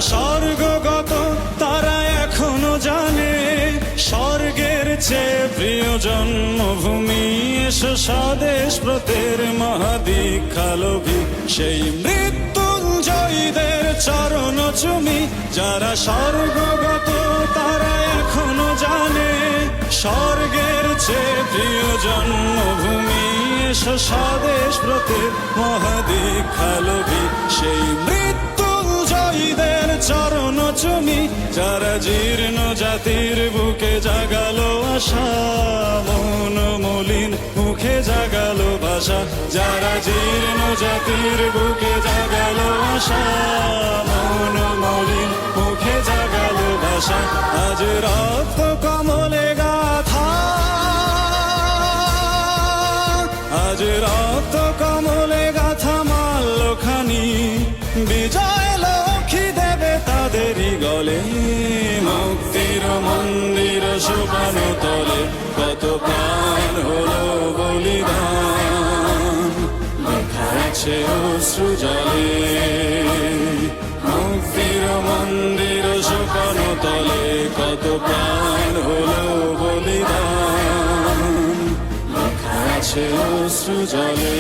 স্বর্গগত তারা এখনো জানে স্বর্গের চেয়ে প্রিয় জন্মভূমি। এসো স্বদেশ ব্রতের মহাদীক্ষালোভী সেই মৃত্যুঞ্জয়ীদের চরণ চুমি। যারা স্বর্গগত তারা এখনো জানে স্বর্গের চেয়ে প্রিয় জন্মভূমি। এসো স্বদেশ ব্রতের মহাদীক্ষালোভী সেই মৃত্যুঞ্জয়ীদের চরণ চুমি। যারা জীর্ণ জাতির বুকে জাগালো আশা মন মলিন মুখে জাগালো ভাষা। যারা জীর্ণ জাতির বুকে জাগালো আশা মন মলিন মুখে জাগালো ভাষা। আজ রক্ত কমলে গাথা, আজ রক্ত কমলে গাথা মাল্যখানি বিজয় লক্ষ্মী দেবে তাদেরই গলে। মুক্তির মন্দির সোপান তলে কত প্রাণ হলো বলিদান লেখা আছে অশ্রু জলে। মুক্তির মন্দির সোপান তলে কত প্রাণ হলো বলিদান লেখা আছে অশ্রু জলে।